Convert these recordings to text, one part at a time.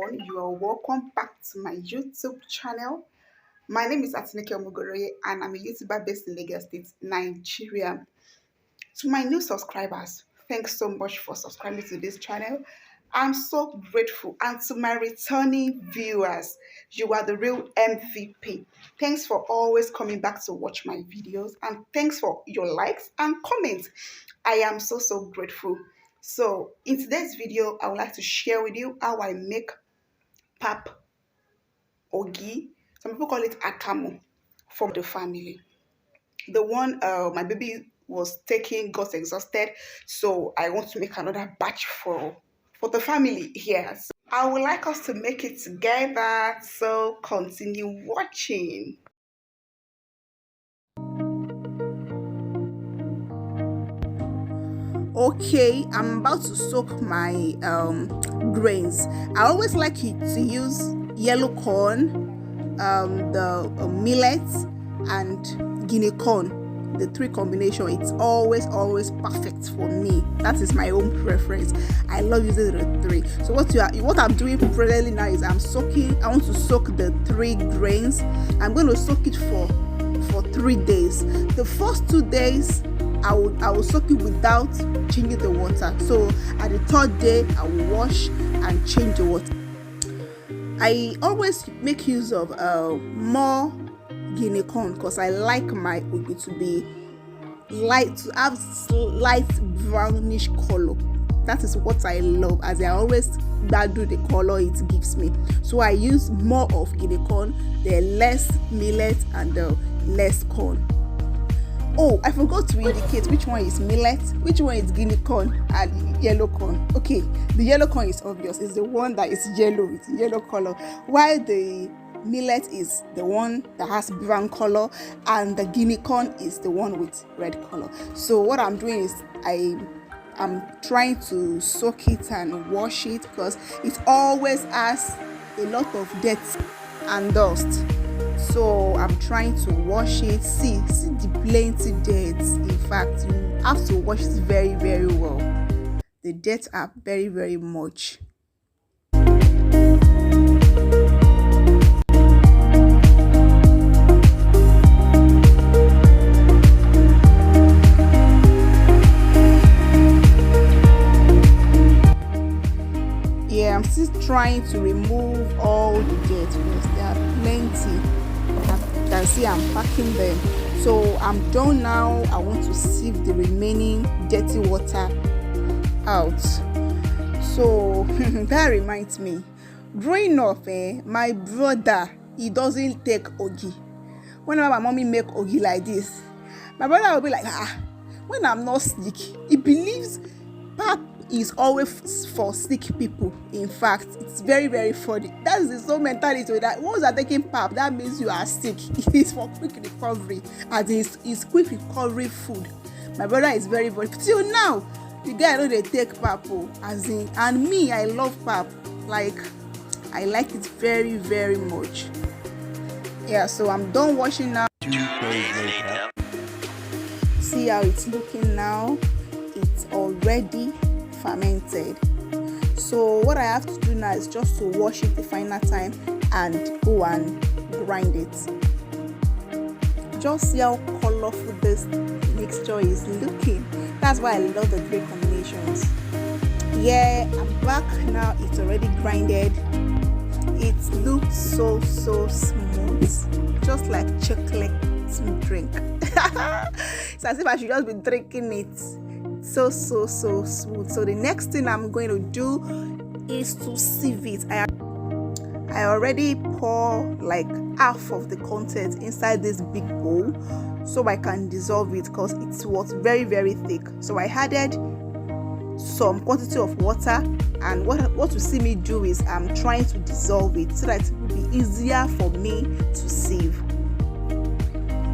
Nigerian. You are welcome back to my YouTube channel. My name is Atineke Omugoroye and I'm a YouTuber based in Lagos State, Nigeria. To my new subscribers, thanks so much for subscribing to this channel. I'm so grateful. And to my returning viewers, you are the real MVP. Thanks for always coming back to watch my videos, and thanks for your likes and comments. I am so grateful. So in today's video, I would like to share with you how I make pap ogi. Some people call it akamu for the family. The one my baby was taking got exhausted, so I want to make another batch for the family here. So I would like us to make it together, so continue watching. Okay, I'm about to soak my grains. I always like it to use yellow corn, the millet, and Guinea corn. The three combination, it's always perfect for me. That is my own preference. I love using the three. So what I'm doing presently now is I want to soak the three grains. I'm going to soak it for 3 days. The first 2 days I will soak it without changing the water. So at the third day I will wash and change the water. I always make use of more Guinea corn because I like my ugu to be light, to have slight brownish color. That is what I love, as I always do the color it gives me. So I use more of Guinea corn, the less millet, and the less corn. Oh, I forgot to indicate which one is millet, which one is Guinea corn, and yellow corn. Okay, the yellow corn is obvious. It's the one that is yellow, it's yellow color, while the millet is the one that has brown color, and the Guinea corn is the one with red color. So what I'm doing is I'm trying to soak it and wash it because it always has a lot of dirt and dust. So I'm trying to wash it. See the plenty dirt. In fact, you have to wash it very well. The dirt are very much. Yeah, I'm still trying to remove all the dirt because there are plenty. You can see I'm packing them. So I'm done now. I want to sieve the remaining dirty water out. So that reminds me, growing up, my brother, he doesn't take ogi. Whenever my mommy make ogi like this, my brother will be like, when I'm not sick, he believes pap is always for sick people. In fact, it's very funny. That's the sole mentality that once you're taking pap, that means you are sick. It is for quick recovery, as it's quick recovery food. My brother is very till now. The guy know they take pap, as in, and me, I love pap. Like, I like it very much. Yeah, so I'm done washing now. 2 days later. See how it's looking now. It's already fermented. So what I have to do now is just to wash it the final time and go and grind it. Just see how colorful this mixture is looking. That's why I love the three combinations. Yeah, I'm back now. It's already grinded. It looks so smooth, just like chocolate drink. It's as if I should just be drinking it. So smooth. So the next thing I'm going to do is to sieve it. I already pour like half of the content inside this big bowl so I can dissolve it because it was very thick. So I added some quantity of water, and what you see me do is I'm trying to dissolve it so that it will be easier for me to sieve.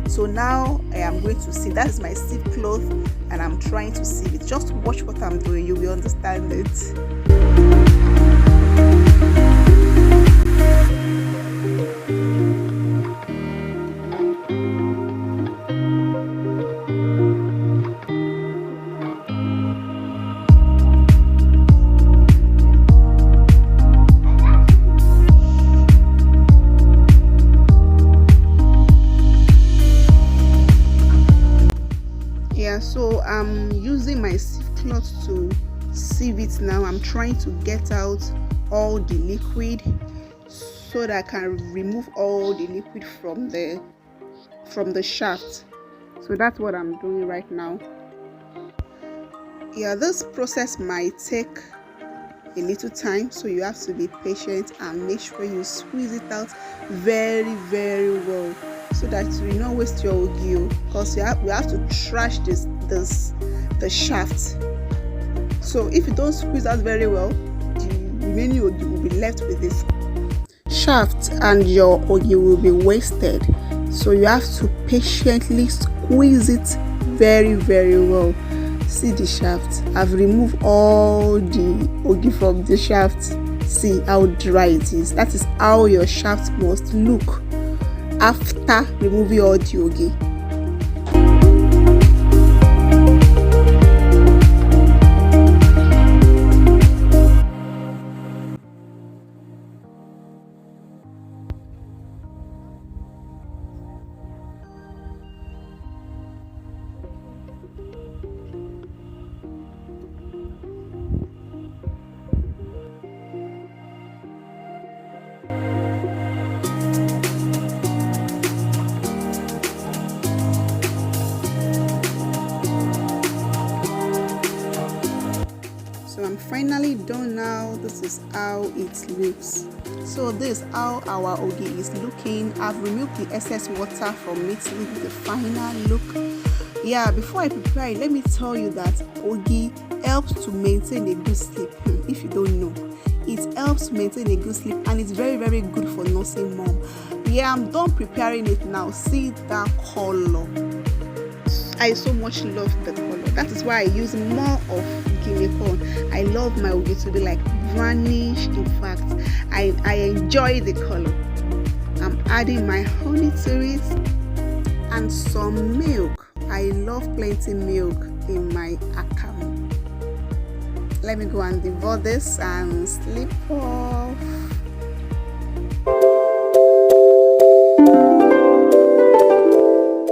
So now I am going to sieve. That is my sieve cloth, and I'm trying to sieve it. Just watch what I'm doing, you will understand it. So I'm using my sieve cloth to sieve it now. I'm trying to get out all the liquid so that I can remove all the liquid from the shaft. So that's what I'm doing right now. Yeah, this process might take a little time, so you have to be patient and make sure you squeeze it out very well, so that you will not waste your ogi, because we have to trash the shaft. So if you don't squeeze out very well, the remaining ogi will be left with this shaft and your ogi will be wasted. So you have to patiently squeeze it very well. See the shaft, I've removed all the ogi from the shaft. See how dry it is. That is how your shaft must look after removing all the ogi. So I'm finally done now. This is how it looks. So this is how our ogi is looking. I've removed the excess water from it to give the final look. Yeah, before I prepare it, let me tell you that ogi helps to maintain a good sleep. If you don't know, it helps maintain a good sleep, and it's very good for nursing mom. Yeah, I'm done preparing it now. See that color. I so much love the color. That is why I use more of Guinea corn. I love my ogi to be like brownish. In fact, I enjoy the color. I'm adding my honey to it and some milk. I love plenty milk in my Akamu. Let me go and devour this and sleep off.